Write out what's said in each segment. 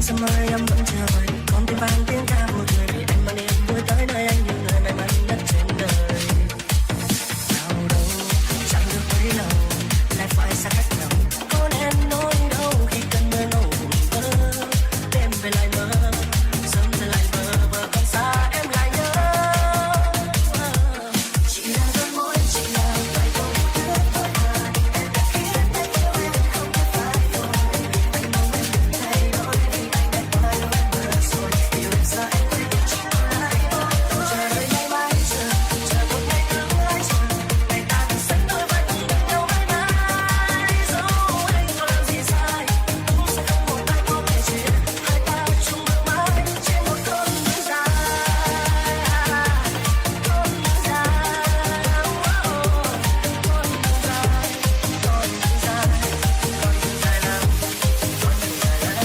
sớm mai em vẫn chưa về, con tim vang tiếng ca một người vì anh mang niềm vui tới nơi anh như người may mắn nhất trên đời. Nào đâu chẳng được bấy lâu, lại phải xa cách nhau. Có nên nỗi đau khi cơn mưa nổ vỡ, đêm về lại mơ, sớm về lại bờ bờ còn xa em lại nhớ. Chỉ là đôi môi, chỉ là vài câu thứ thôi mà em đã khiến anh yêu em không thể phải rồi. Anh mong em đừng thay đổi vì anh đã quá yêu em vừa rồi. Yêu em giờ em quên đi chỉ còn lại một tôi. Chờ đợi ngày mai chờ, chờ một ngày tương lai chờ. Ngày ta từng sánh đôi vai cùng bên nhau mãi mãi. Dẫu anh có làm gì sai, cũng sẽ không một ai có thể chia hai ta chung bước mãi trên một con đường dài. Con đường dài, con đường dài, con đường dài, con đường dài lắm, con đường dài lắm.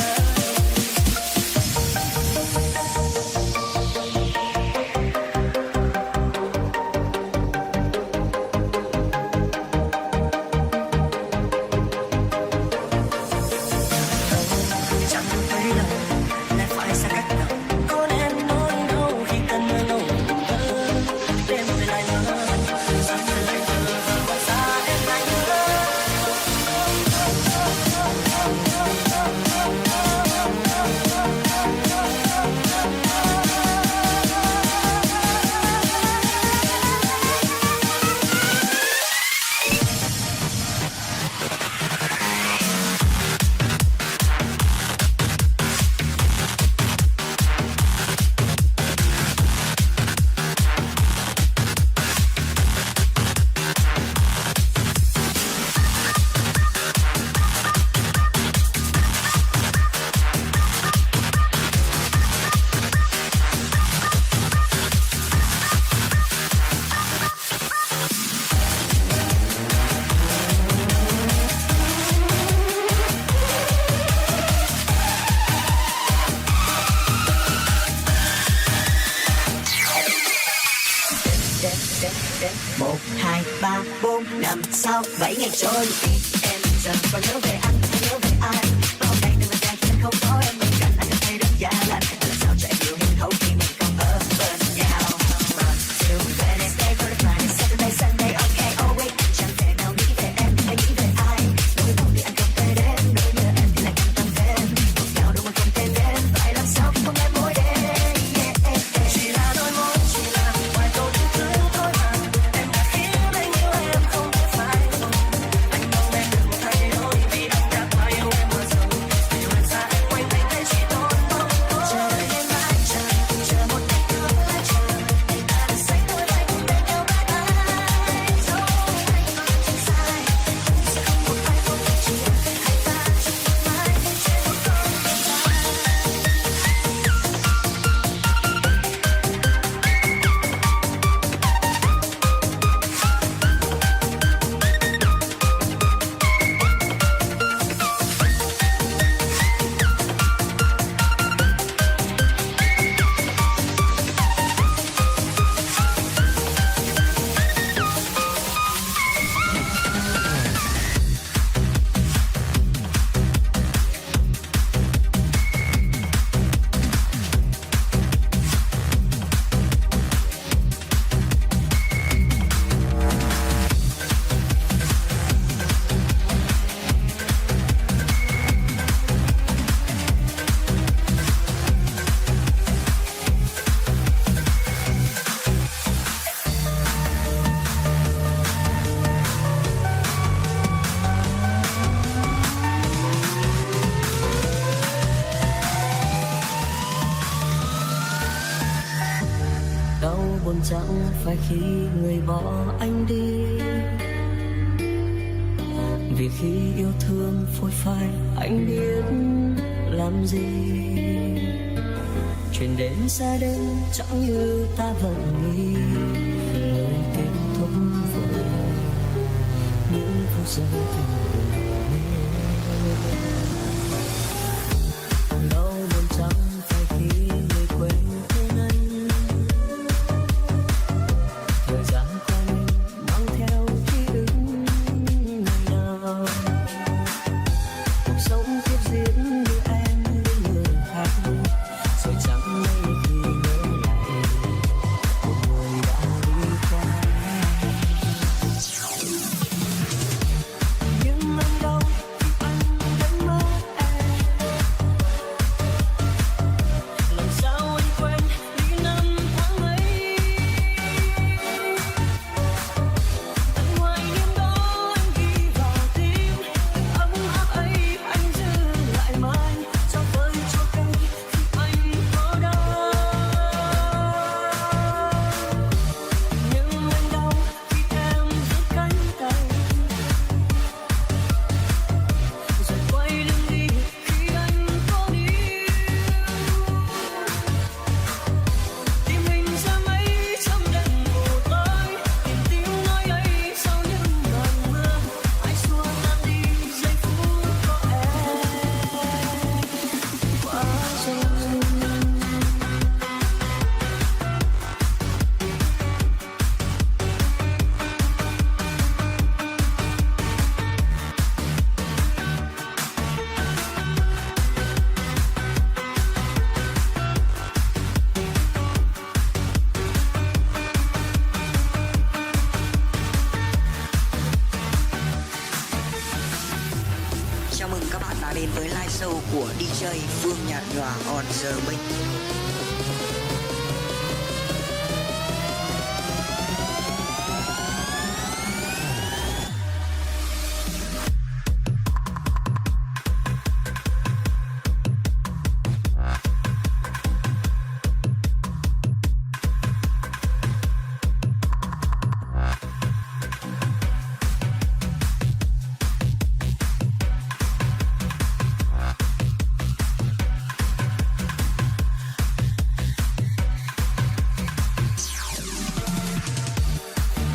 Chẳng được bấy lâu, lại phải xa cách nhau. Có nên nỗi đau khi cơn mưa nổ vỡ, đêm về lại mơ, sớm về lại bờ còn xa em lại nhớ. Một, hai, ba, bốn, năm, sáu, bảy ngày trôi đi. Em giờ còn nhớ về anh, nhớ về ai? Bao ngày từng ngày khi anh không có em bên cạnh, anh cảm thấy rất giá lạnh. Làm sao cho em hiểu hiện hữu khi mình còn ở bên nhau? Still Wednesday, Thursday, Friday, Saturday, Sunday, okay, oh wait. Chẳng thể nào nghĩ về em hay nghĩ về ai. Nỗi buồn thì anh không thể đến, nỗi nhớ em thì lại càng tăng thêm. Một nhau đâu mà không thể đến, phải làm sao khi không em mỗi đêm? Chỉ là đôi môi, chỉ là vài câu thứ thôi mà em đã khiến anh yêu em không thể phải rồi. Anh mong em đừng thay đổi vì anh đã quá yêu em vừa rồi. Yêu em xa em quanh anh thấy chỉ tốn mong tôi. Chờ đợi ngày mai chờ, chờ một ngày tương lai chờ. Ngày ta đã sánh đôi vai cùng bên nhau mãi mãi. Dẫu anh có làm gì sai, cũng sẽ không một ai có thể chia hai ta chung bước mãi trên một con đường dài. Đau buồn chẳng phải khi người bỏ anh đi, vì khi yêu thương phôi phai anh biết làm gì. Chuyện đến xa đến chẳng như ta vẫn nghĩ, lời kết thúc vội những phút giây thường đau buồn chẳng phải khi người quên thương anh. Thời gian qua mình mang theo ký ức ngày nào, cuộc sống tiếp diễn như em bên người khác. DJ Phương Nhạt Nhòa on the mic.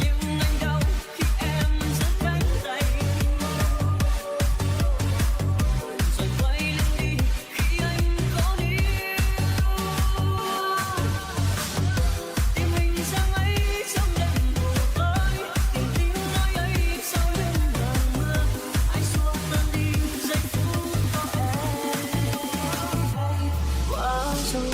Nhưng anh đau khi em giơ cánh tay, rồi quay lưng đi khi anh có níu. Tìm hình dáng ấy trong đêm mùa ơi, tìm tiếng nói ấy sau những màn mưa. Ai xua tan đi giây phút có em qua rồi.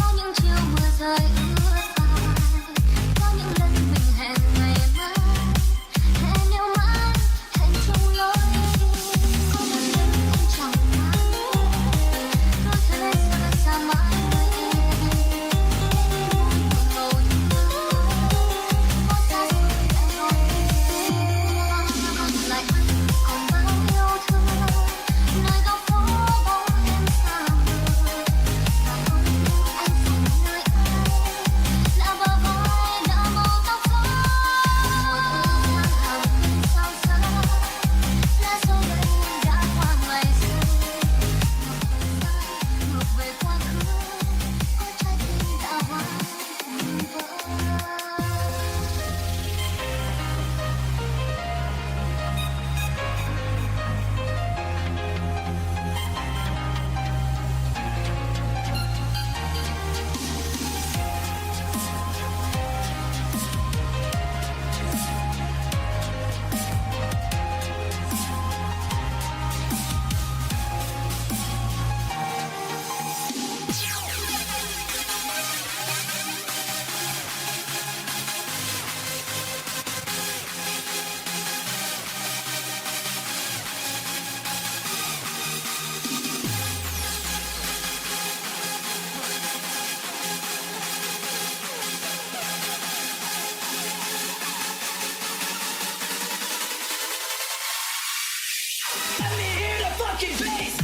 Có những chiều mưa rơi ướt vai, có những lần mình hẹn ngày mai, hẹn yêu mãi, hẹn chung lối đi. Có một đêm cũng chẳng mãi, đôi thế giờ xa mãi với em. Buồn ngồi nhớ, có xa xôi lại gọi tên. Còn lại anh còn bao yêu thương, nơi góc phố bóng em xa mờ. Và con tim anh dành nơi ai, là bờ vai, là màu tóc gió. Một tháng hàng sao xa, lá dấu đây đã qua ngày xưa. Một thời gian ngược về quá khứ, có trái tim đã hoang vỡ. Let me hear the fucking bass.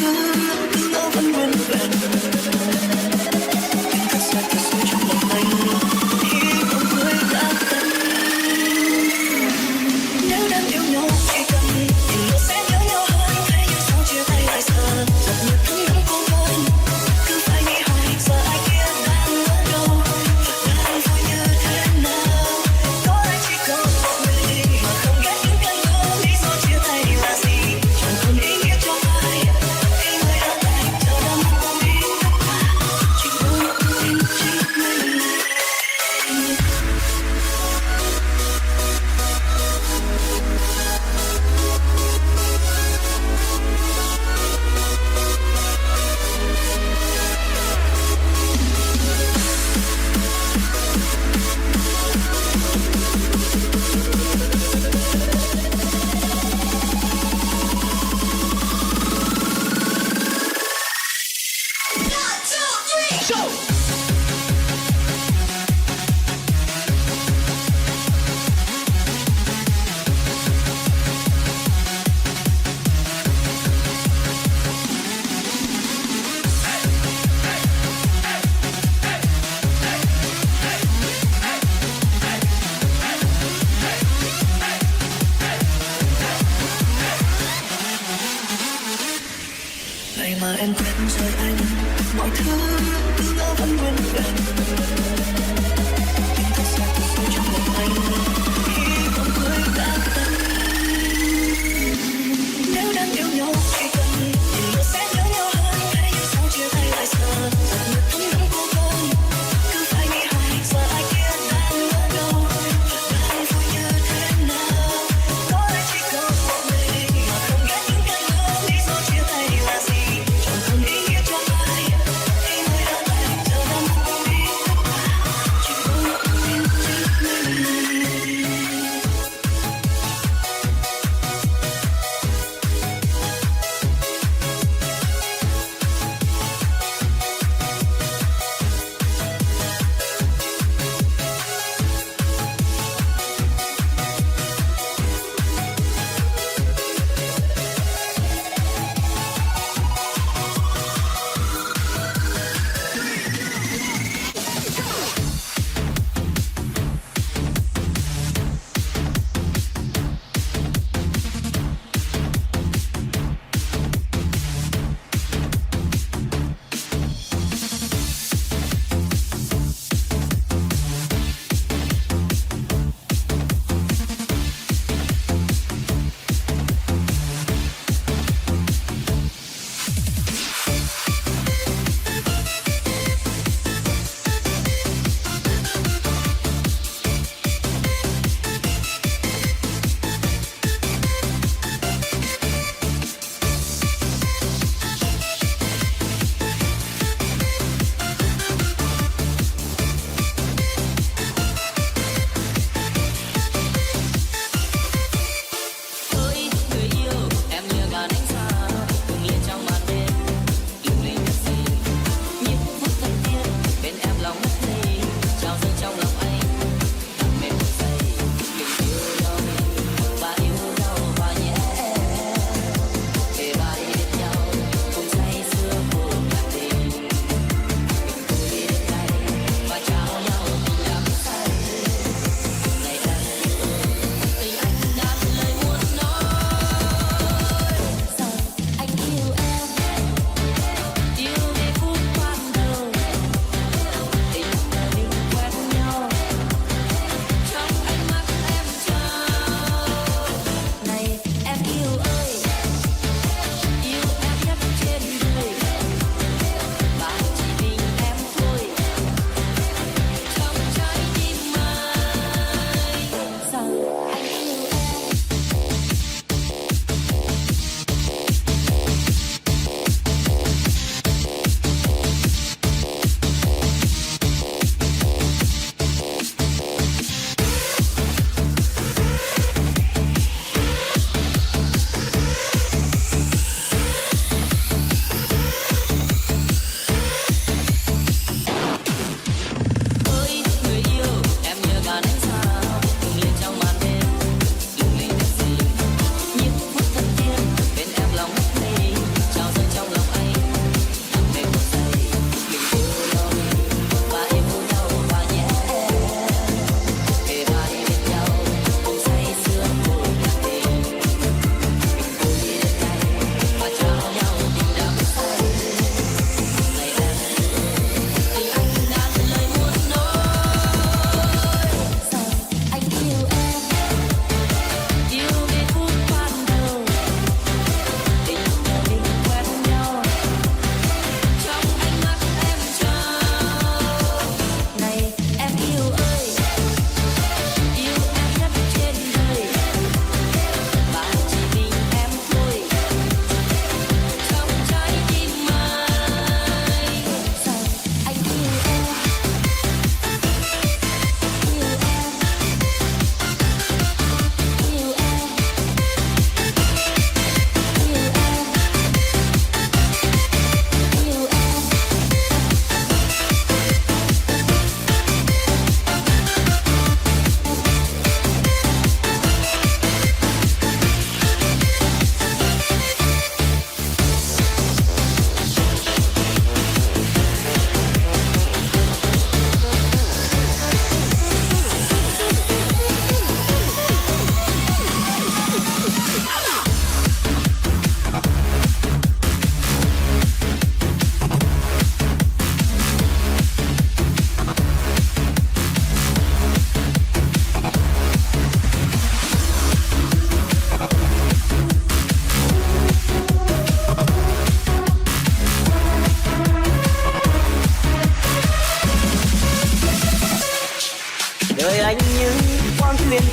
thứ nó vẫn nguyên vẹn. Nhưng thật ra thật sự trong lòng anh thì bóng người đã tận. Nếu đang yêu nhau chỉ cần nhìn nữa sẽ nhớ nhau hơn. Thế nhưng sao chia tay lại sợ giọt nước thấm đẫm cô đơn. Cứ phải nghĩ hoài giờ ai kia đang ở đâu và đang vui như thế nào. Có ai chỉ có một người mà không ghét những cơn mưa. Lý do chia tay là gì chẳng còn ý nghĩa cho ai. Khi người ở lại chờ đắm không biết tất cả chỉ muốn tin chính mình. Vậy mà em quên rồi anh, mọi thứ nó vẫn nguyên vẹn. Nhưng thật ra thật sự trong lòng anh thì bóng người đã tận. Nếu đang yêu nhau chỉ cần nhìn nữa sẽ nhớ nhau hơn. Thế nhưng sao chia tay lại sợ giọt nước thấm đẫm cô đơn. Cứ phải nghĩ hoài giờ ai kia đang ở đâu và đang vui như thế nào. Có ai chỉ có một mình mà không ghét những cơn mưa. Lý do chia tay là gì chẳng còn ý nghĩa cho ai. Khi người ở lại chờ đắm không biết tất cả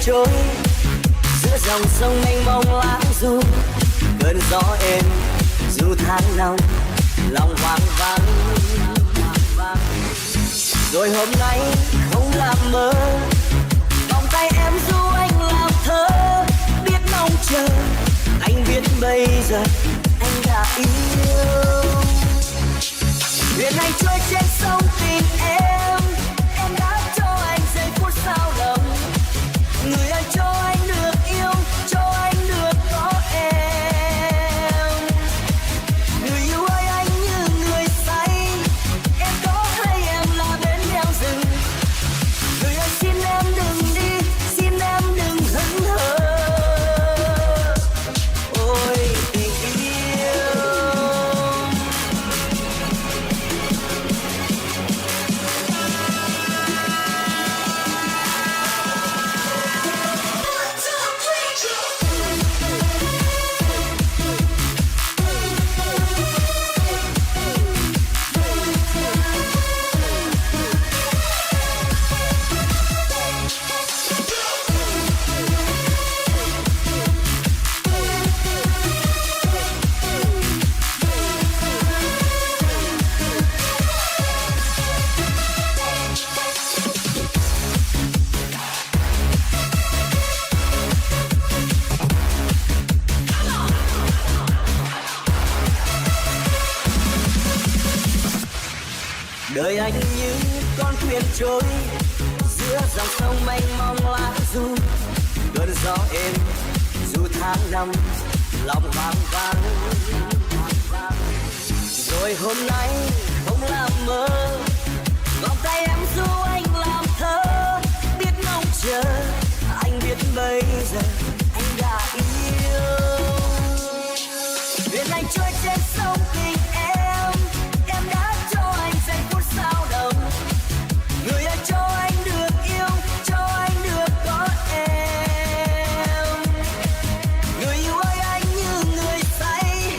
trôi giữa dòng sông mênh mông lãng du, cơn gió êm du tháng năm lòng hoang vắng. Rồi hôm nay không làm mơ, vòng tay em du anh làm thơ, biết mong chờ anh biết bây giờ anh đã yêu. Thuyền anh trôi trên sông tìm em đã cho anh giây phút sao động. Người ơi cho anh được yêu, cho anh được có em. Người yêu ơi anh như người say, em có hay em là bến đeo rừng. Người ơi xin em đừng đi, xin em đừng hững hờ. Ôi tình yêu. Đời anh như con thuyền trôi giữa dòng sông mênh mông lãng du, cơn gió êm du tháng năm lòng hoang vắng. Rồi hôm nay không làm mơ, vòng tay em du anh làm thơ, biết mong chờ anh biết bây giờ anh đã yêu. Thuyền anh trôi trên sông tình em đã cho anh giây phút sao động. Người ơi cho anh được yêu, cho anh được có em. Người yêu ơi anh như người say,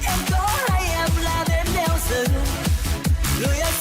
em có hay em là bến đeo rừng. Người ơi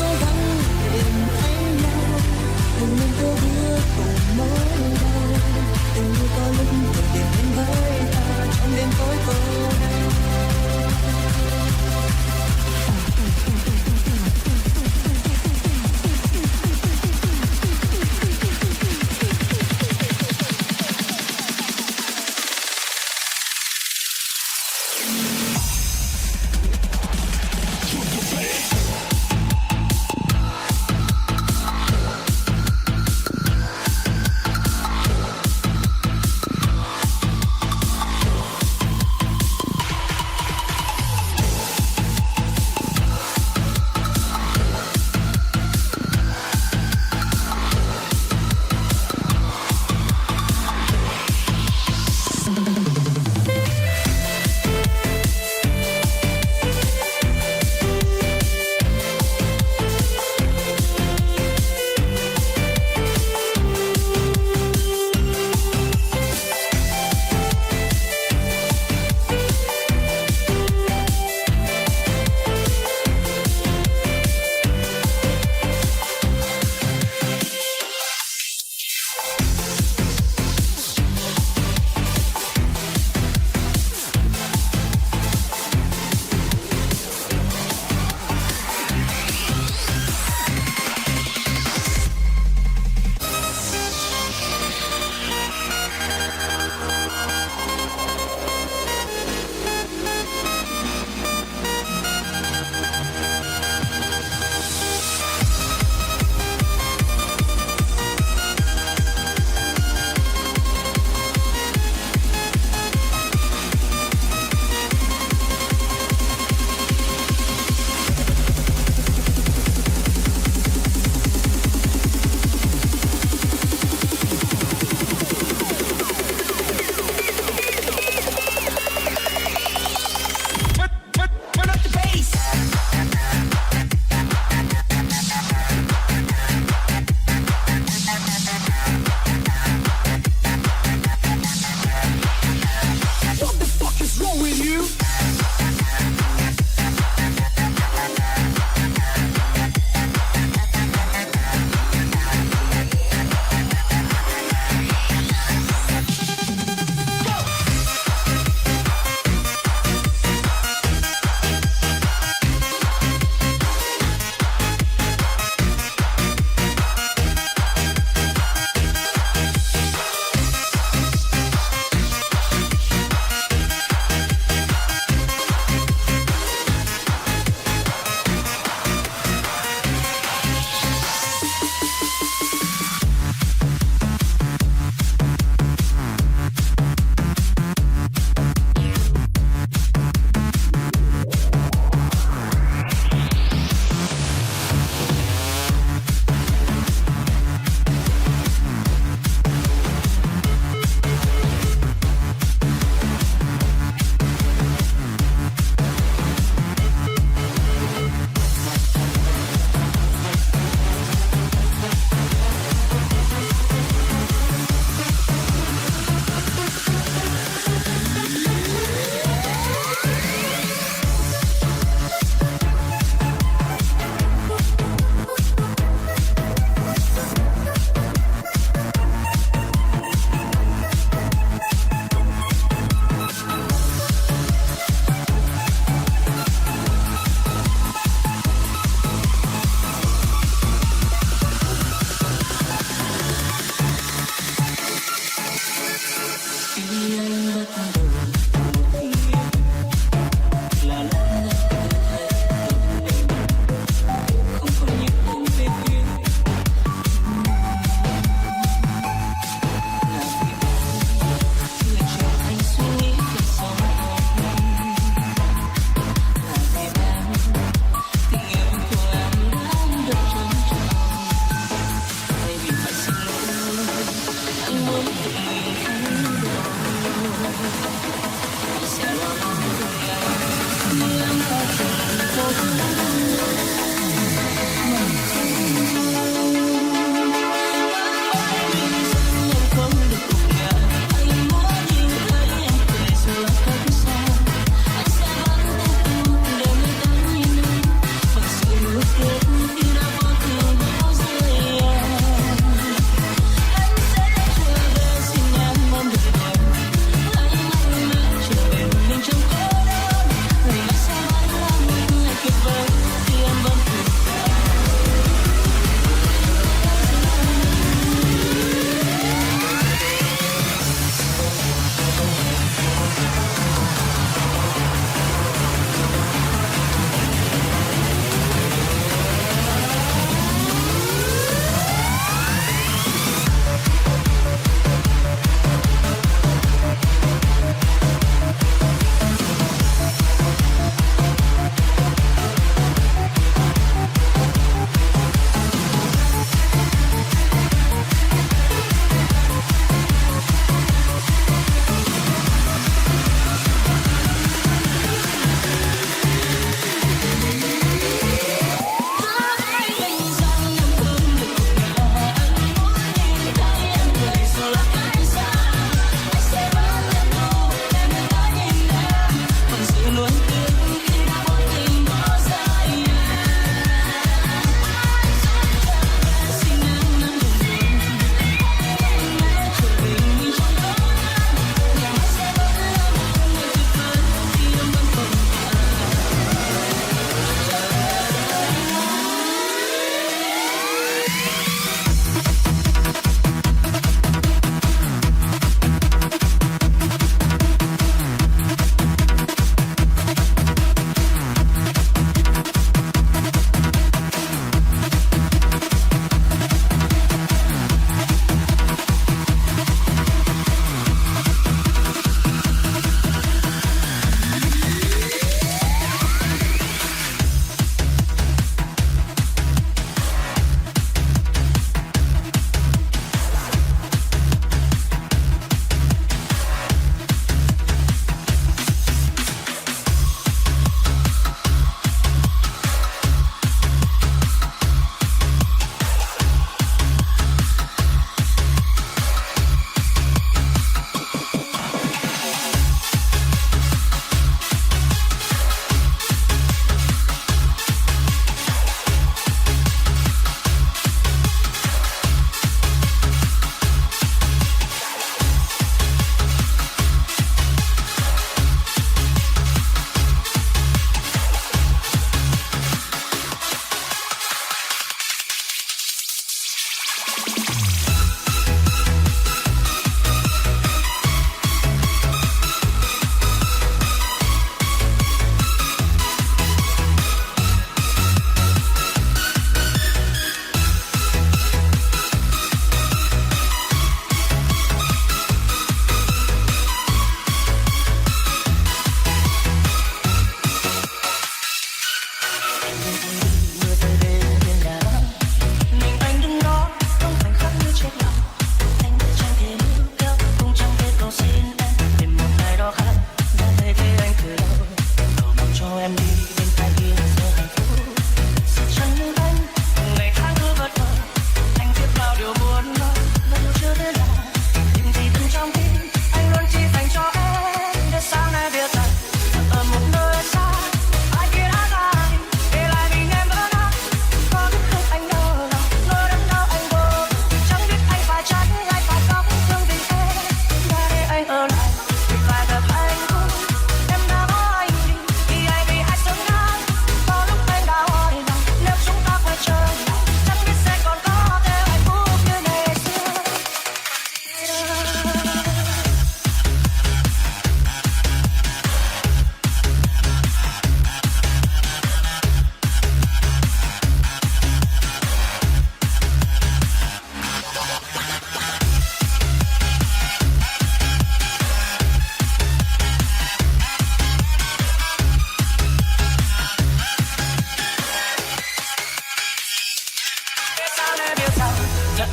cố gắng tìm thấy nhau, đừng nên cứ bước cùng mỗi đầu. Tình yêu có lúc thường tìm đến với ta trong đêm tối cô đơn.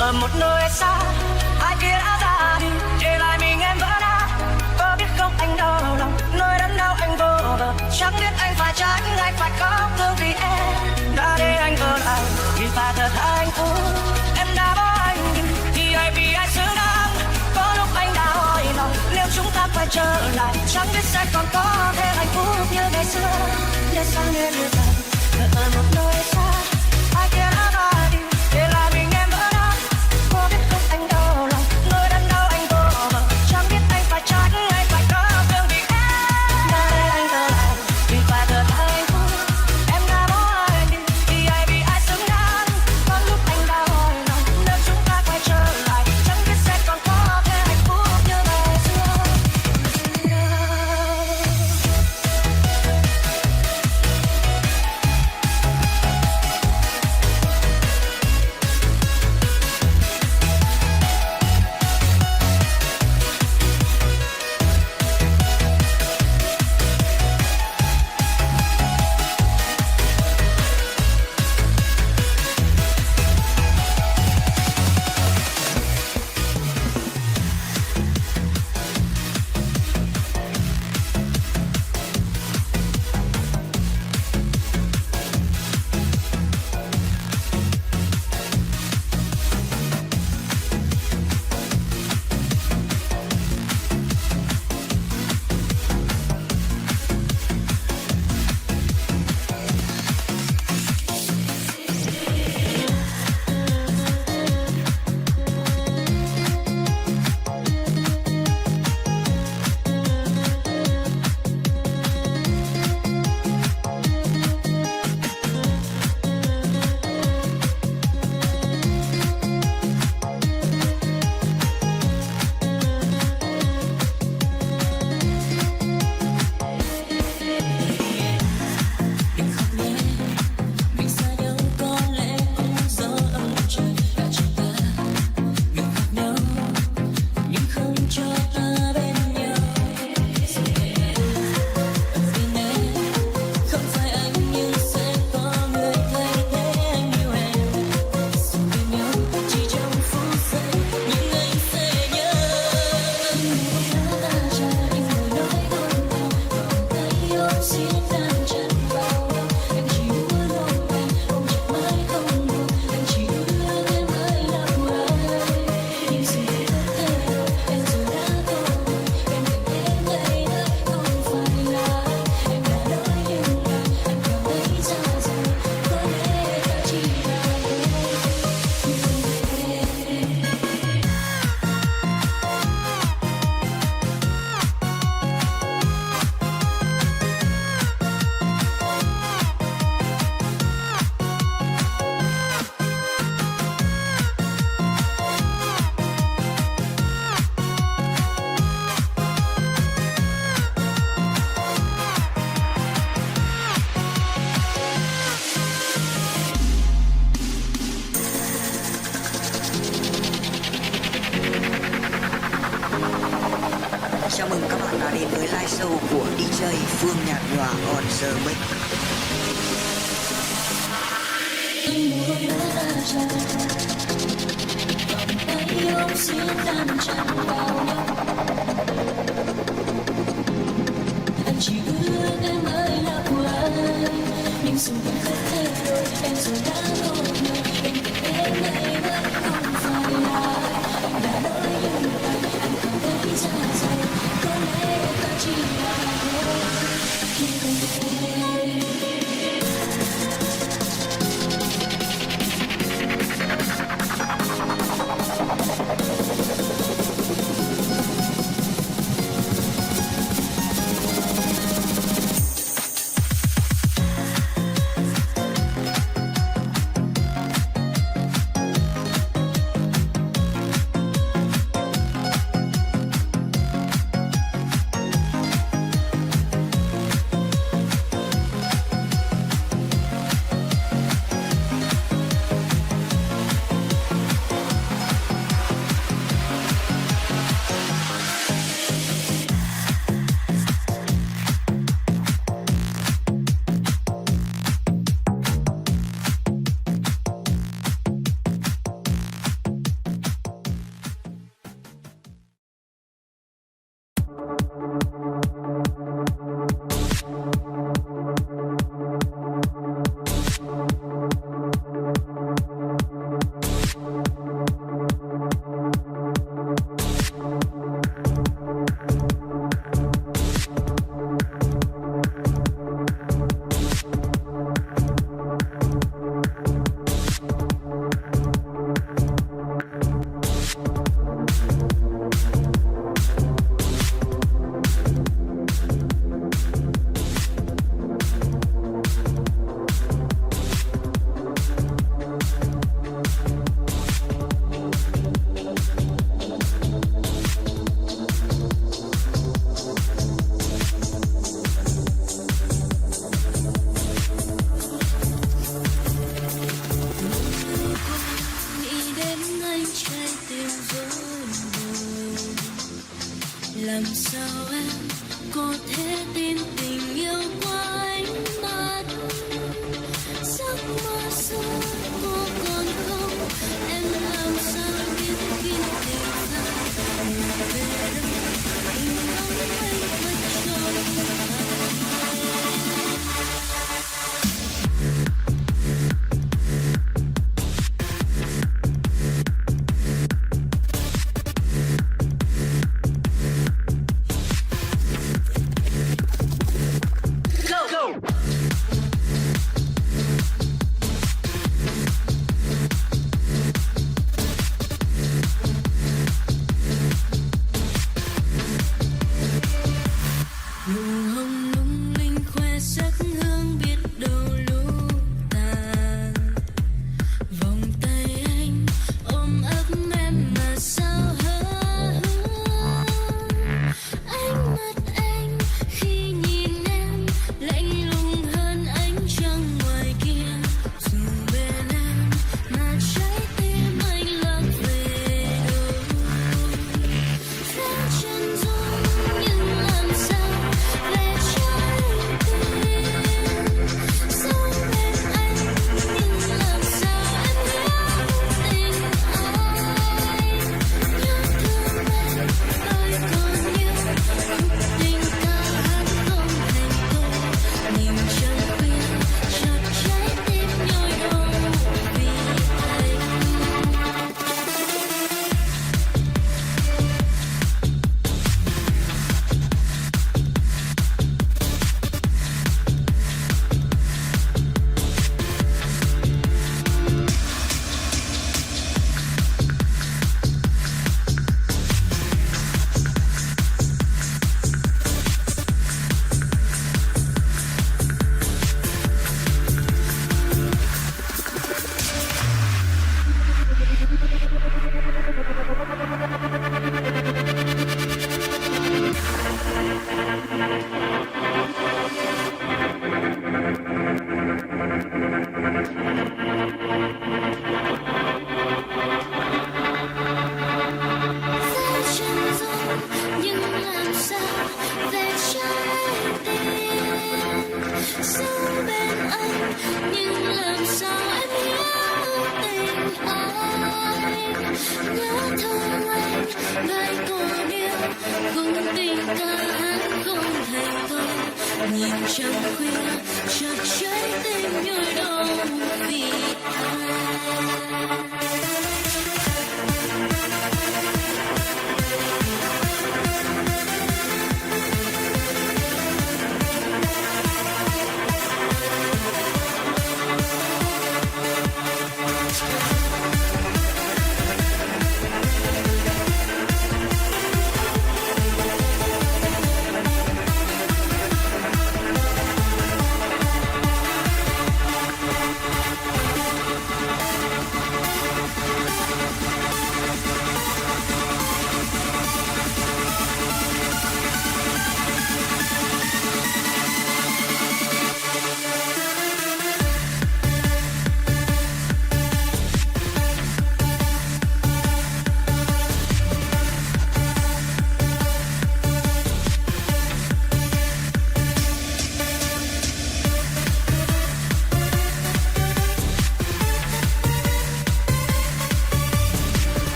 ở một nơi xa, ai kia đã ra đi, để lại mình em vỡ nát. Có biết không anh đau lòng, nơi đớn đau anh vô bờ. Chẳng biết anh phải tránh, anh phải khóc thương vì em đã để anh ở lại, vì phải thật hạnh phúc. Em đã bỏ anh đi, thì ai vì ai xứng đáng. Có lúc anh đã hỏi lòng, nếu chúng ta quay trở lại, chẳng biết sẽ còn có thêm hạnh phúc như ngày xưa. Để sang đến như vậy, ở một nơi xa, ai kia đã ra đi, để lại mình em vỡ nát. Có biết không anh đau lòng, nơi đớn đau anh vô bờ. Chẳng biết anh phải tránh, anh phải khóc thương vì em đã để anh ở lại, vì phải thật hạnh phúc. Em đã bỏ anh đi, thì ai vì ai xứng đáng. Có lúc anh đã hỏi lòng, nếu chúng ta quay trở lại, chẳng biết sẽ còn có thêm hạnh phúc như ngày xưa. Chào mừng các bạn đã đến với live show của DJ Phương Nhạt Nhòa on the mic. Anh chỉ ước em ơi là của anh, nhưng dù vẫn không thay đổi, em rồi đã ngộ nhận bên cạnh em này vẫn không phải là anh đã nói nhưng anh không thấy ra rồi, có lẽ ta chỉ là khi không thể.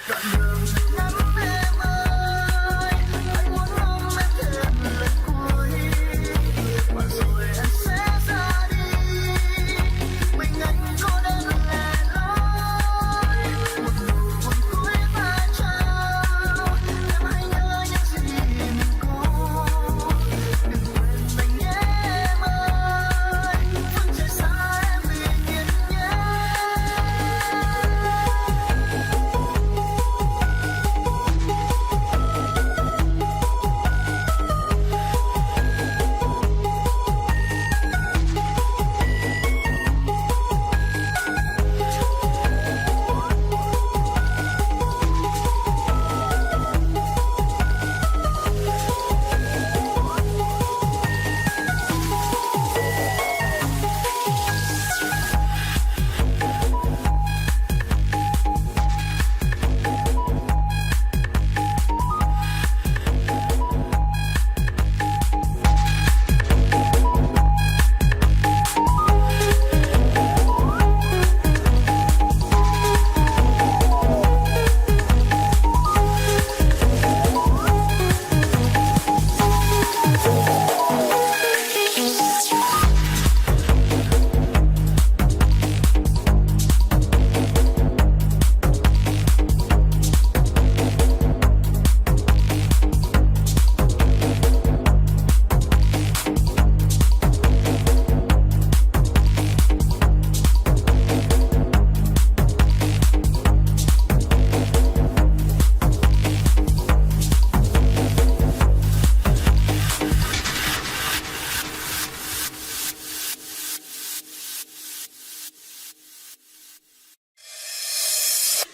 đoạn đường ngắn em ơi, anh muốn ôm em thêm lần cuối, và rồi em sẽ ra đi, mình anh cô đơn lẻ loi, một nụ hôn cuối ta trao, em hãy nhớ những gì mình có, đừng quên anh nhé em ơi, phương trời xa em vì nhiên nhé.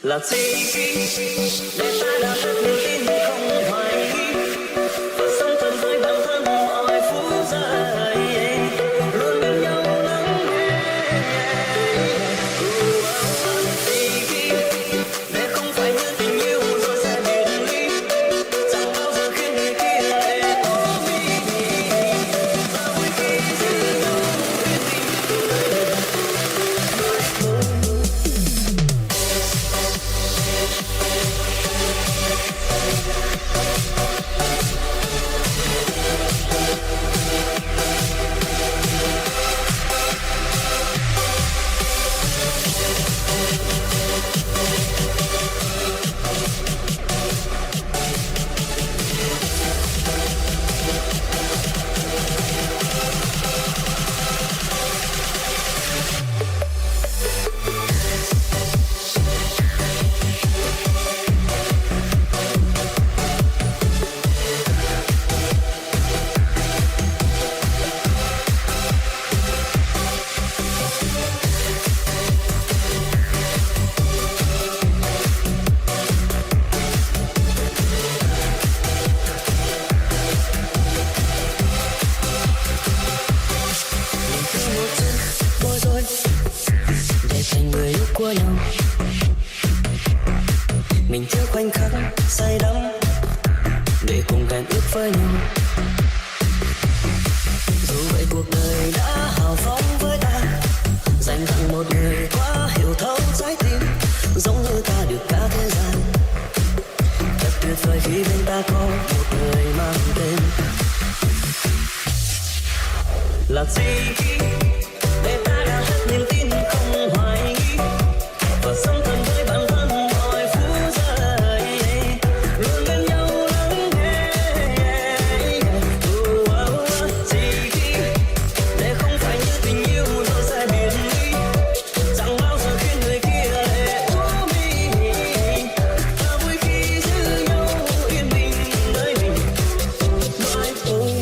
Là gì để ta đã mất niềm tin không hoài nghi và sống thầm với bản thân mọi phút giây luôn bên nhau lắng nghe. Gì để không phải như tình yêu rồi sẽ biệt ly, chẳng bao giờ khiến người kia để bỏ mi và vui khi giữ nhau yên bình nơi đây. Của nhau mình chưa khoảnh khắc say đắm để cùng hẹn ước với nhau. Dù vậy cuộc đời đã hào phóng với ta, dành tặng một người quá hiểu thấu trái tim, giống như ta được cả thế gian. Thật tuyệt vời khi bên ta có một người mang tên là gì để ta đã hết niềm tin không hoài nghi và sống thầm với bản thân mọi phút giây luôn bên nhau lắng nghe. Gì để không phải như tình yêu rồi sẽ biệt ly, chẳng bao giờ khiến người kia để bỏ mi và vui khi giữ nhau yên bình nơi mình nói thôi.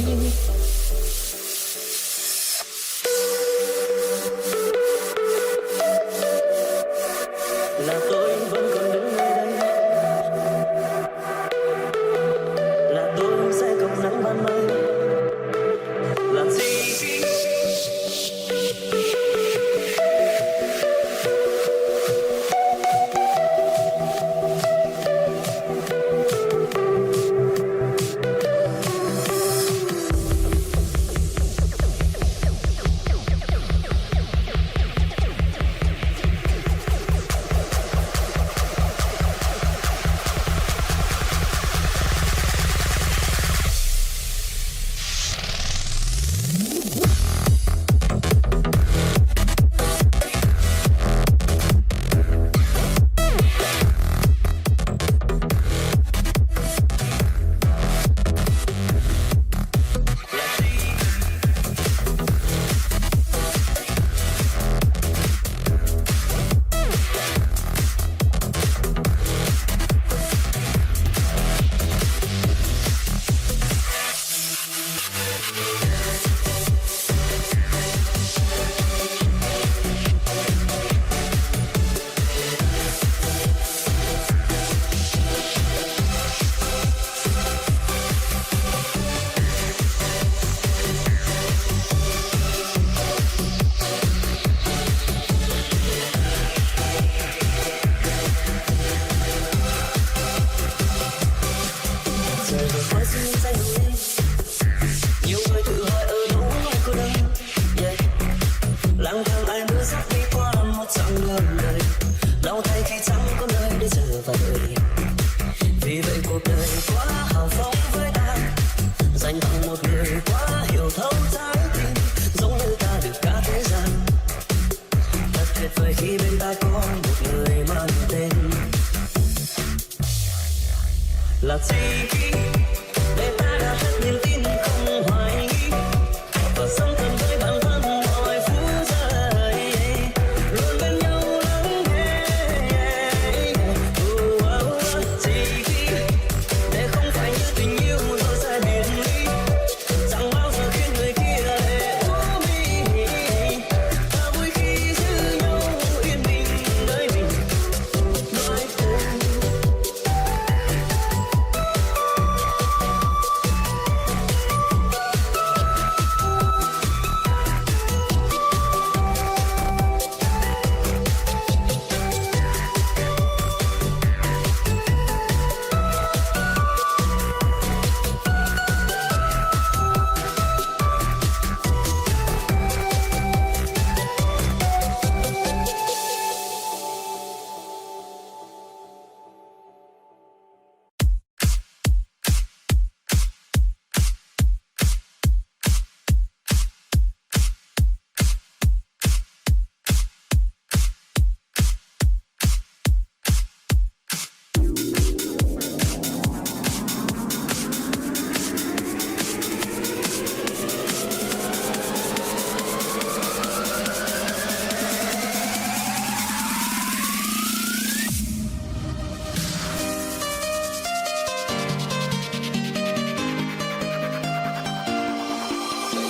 là gì khi để ta đã hết niềm tin không hoài nghi và sống thân với bản thân mọi phút giây luôn bên nhau lắng nghe gì khi để không phải như tình yêu rồi sẽ biệt ly chẳng bao giờ khiến người kia để úa mi ta vui khi giữ nhau yên bình nơi mình nói thôi.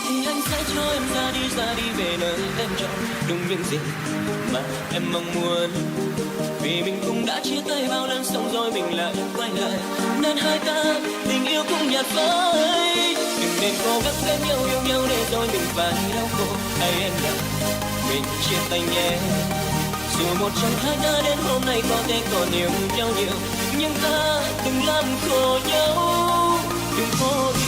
Thì anh sẽ cho em ra đi về nơi em chọn đúng những gì mà em mong muốn. Vì mình cũng đã chia tay bao lần xong rồi mình lại quay lại nên hai ta tình yêu cũng nhạt phai. Đừng nên cố gắng bên nhau yêu nhau để rồi mình phải đau khổ. Hay em nhớ mình chia tay nhé. Dù một trong hai ta đến hôm nay có thể còn yêu nhau nhiều nhưng ta đừng làm khổ nhau, đừng vô ý.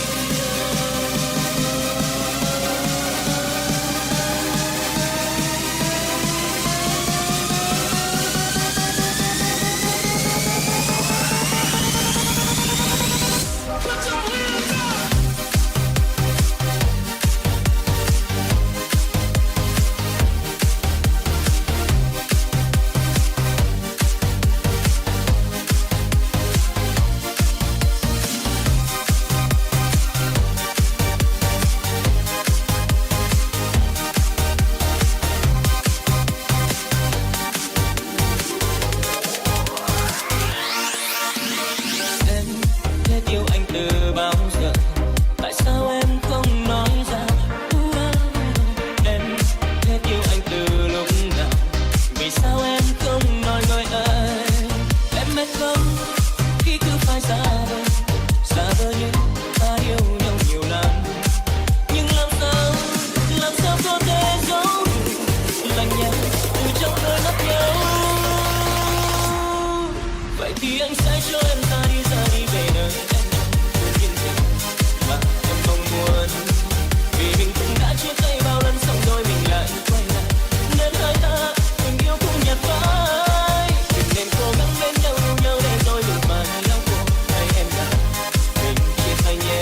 Thì anh sẽ cho em ra đi về nơi em muốn những gì mà em mong muốn. Vì mình cũng đã chia tay bao lần xong rồi mình lại quay lại nên hai ta tình yêu cũng nhạt phai. Đừng nên cố gắng bên nhau yêu nhau để rồi mình phải đau khổ. Hay em đã mình chia tay nhé.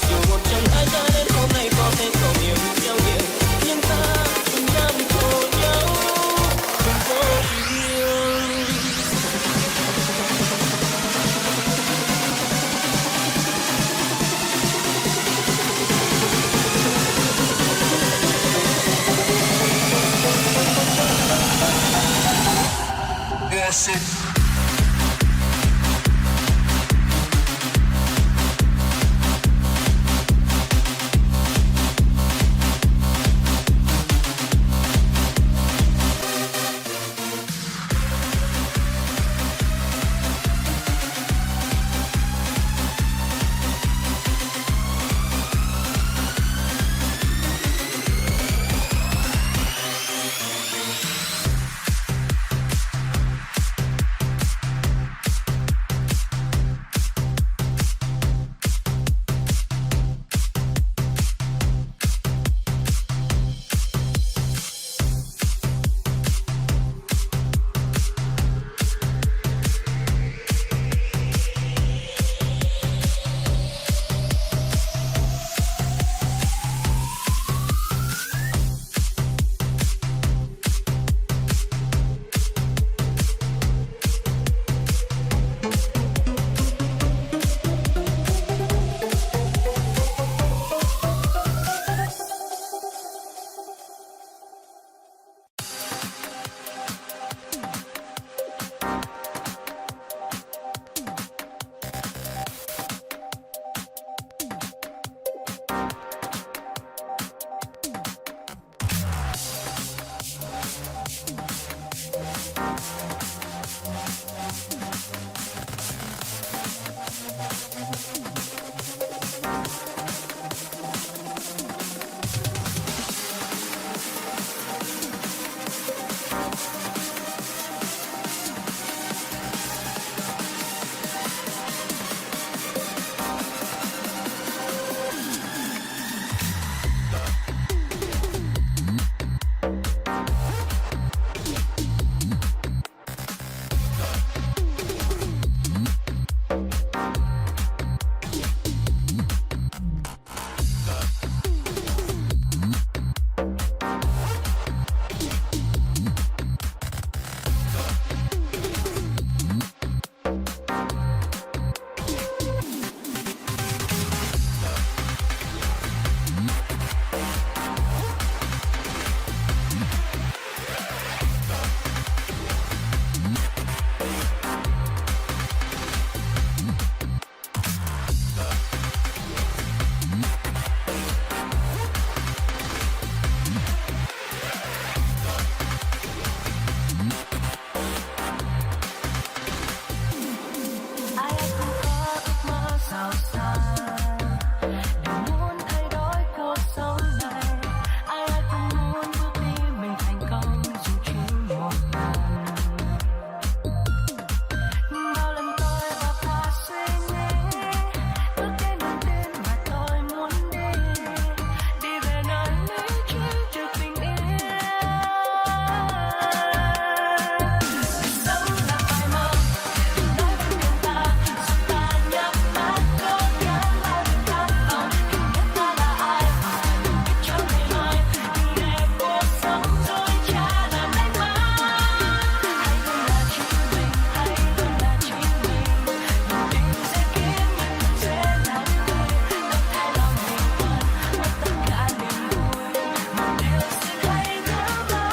Dù một trong hai ta đến hôm nay có thể còn yêu nhau nhiều nhưng ta đừng làm khổ nhau, đừng vô yêu. sao xa. Đừng muốn thay đổi cuộc sống này, ai ai cũng muốn bước đi mình thành công dù chỉ một lần. Bao lần tôi bỏ qua suy nghĩ, bước đến đường tin mà tôi muốn đi, đi về nơi lý trí được bình yên. Sống là phải mơ, nói với người ta, dù ta nhắm mắt cố gắng bao nhiêu khát vọng, đừng biết ta là ai, đừng biết trong ngày mai, đừng để cuộc sống dối trá làm anh mãi. Hãy luôn là chính mình, hãy luôn là chính mình, đừng tin sẽ kiếm nhưng không dễ làm người, đừng thay lòng mình quên mất tất cả niềm vui, một điều xin hãy nhớ mãi.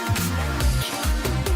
Đừng đánh mất chính mình,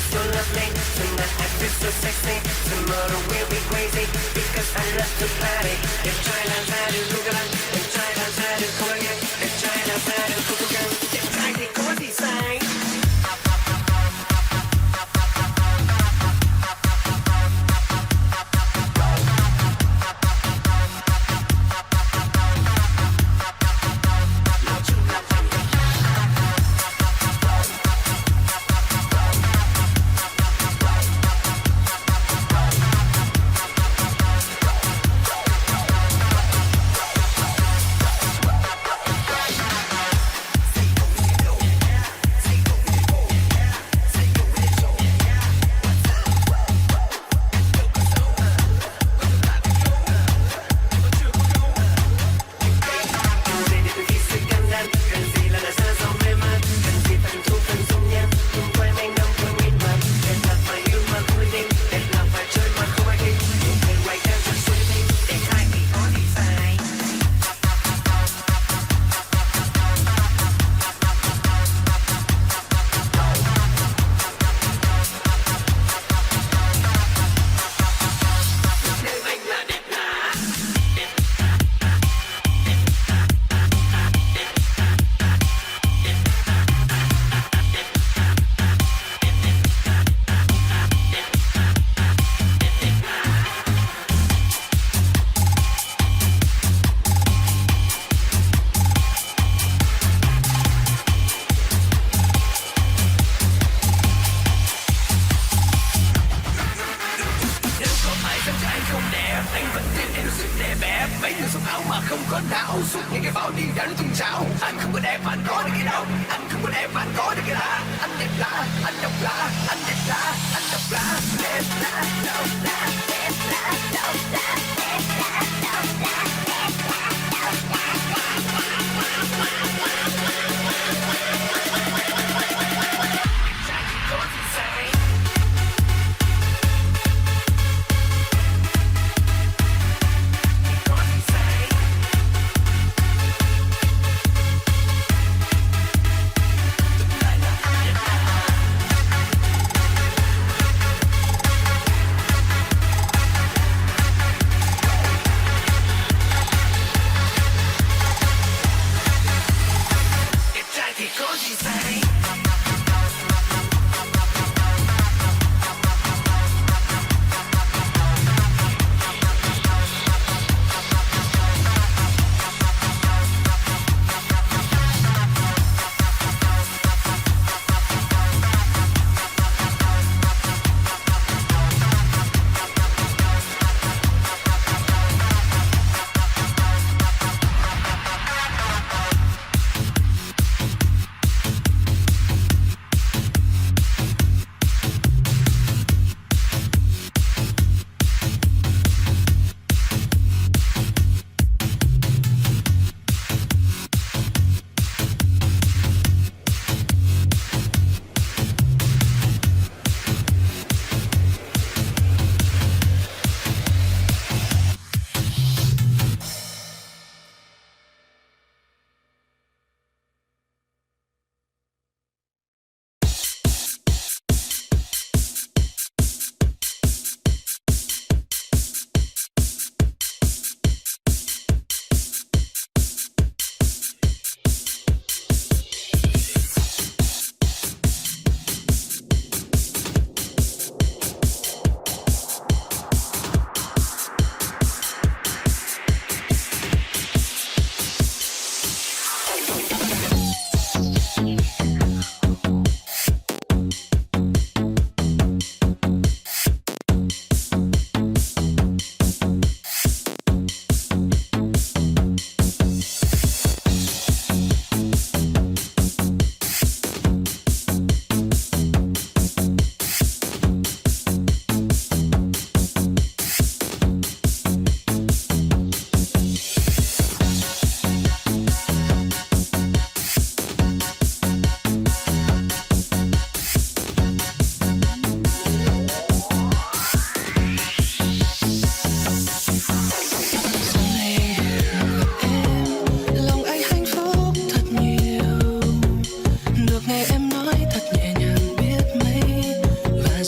feel so lovely. Tonight I feel so sexy. Tomorrow we'll be crazy because I love to party. If China 사를 누구랑 If China 사를 고향 If China 사를 고국강 If China 고디 사이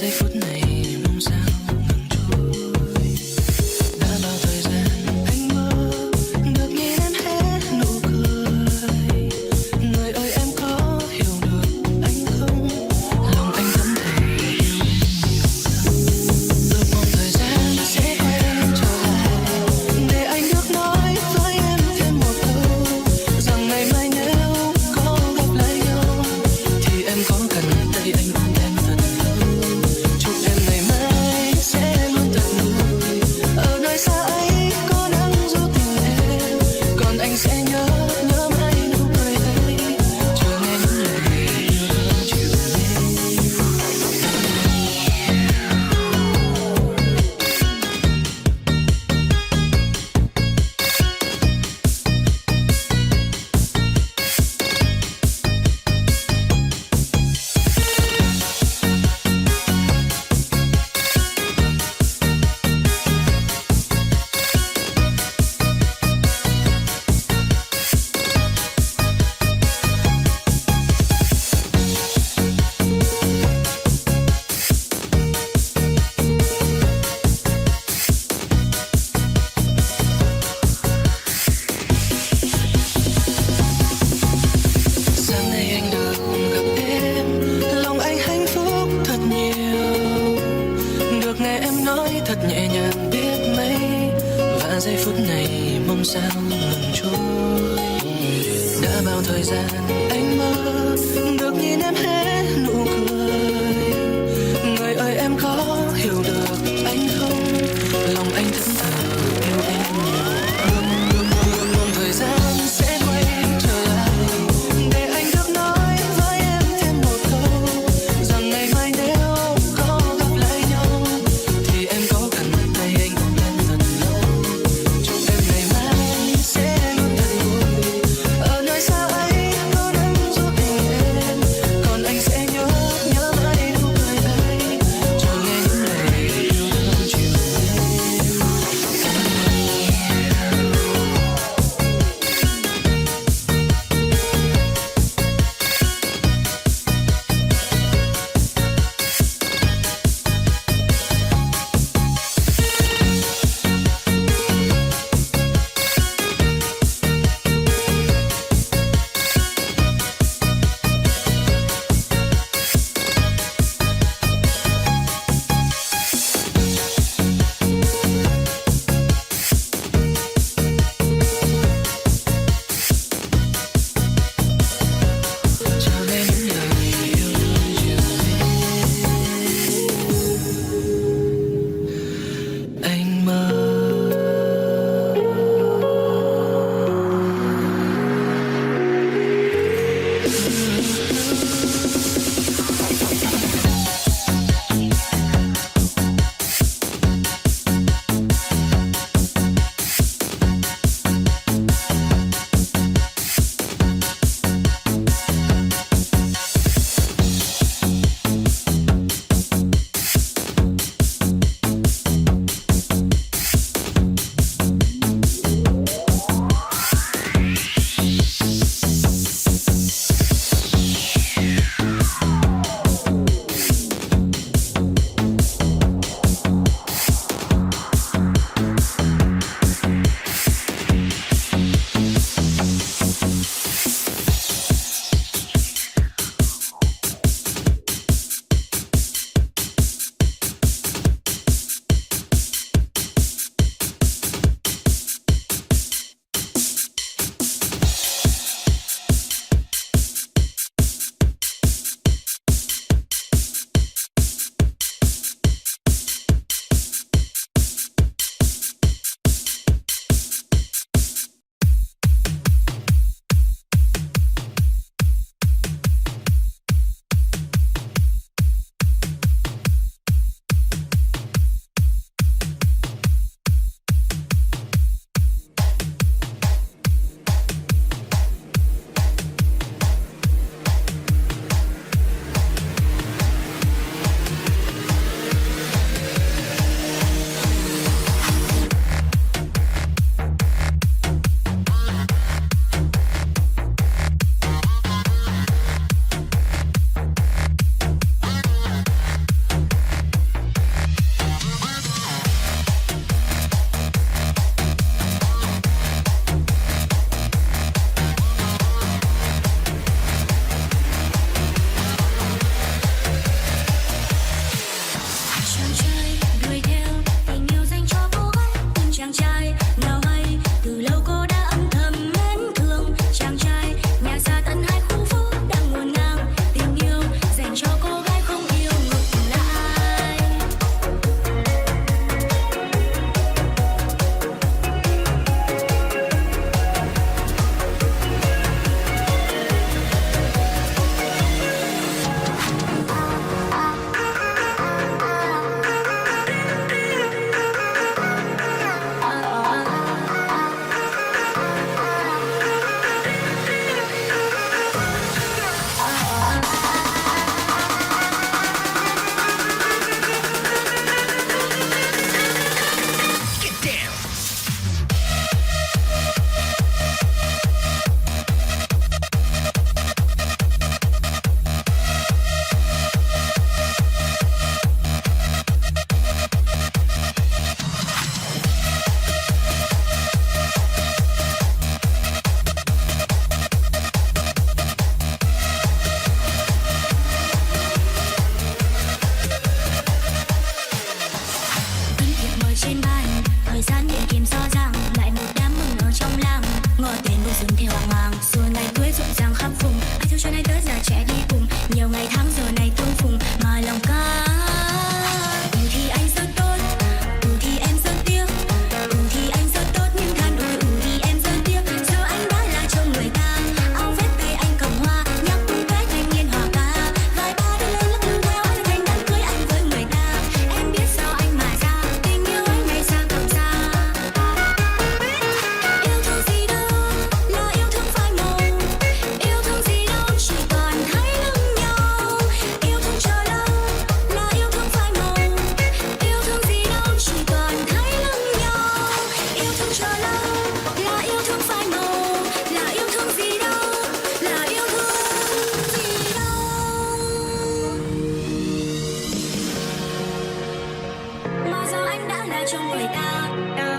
giây phút này mong sao ngừng trôi. Đã bao thời gian anh mơ được nhìn em hé nụ cười. Người ơi em có hiểu được anh không? Lòng anh thấm thề yêu em nhiều lắm. Ước mong thời gian sẽ quay trở lại để anh được nói với em thêm một câu rằng ngày mai nếu có gặp lại nhau thì em có cần tay anh ôm em thật lâu. Chúc em ngày mai sẽ luôn thật vui. Ở nơi xa ấy có nắng du tình em, còn anh sẽ nhớ mãi nụ cười ấy. Chờ nghe những lời yêu thương chiều nay. Sáng nay anh được gặp em, lòng anh hạnh phúc thật nhiều. Được nghe em nói thật nhẹ nhàng biết mấy, và giây phút này mong sao ngừng trôi. Đã bao thời gian anh mơ được nhìn em hé nụ cười. Người ơi em có hiểu được anh không? Lòng anh thẫn thờ yêu em nhiều. Mong thời gian sẽ quay trở lại để anh được nói với em thêm một câu rằng ngày mai nếu có gặp lại nhau thì em có cần tay anh ôm em thật lâu. Chúc em ngày mai sẽ luôn thật vui. Ở nơi xa ấy có nắng du tình em, còn trong người ta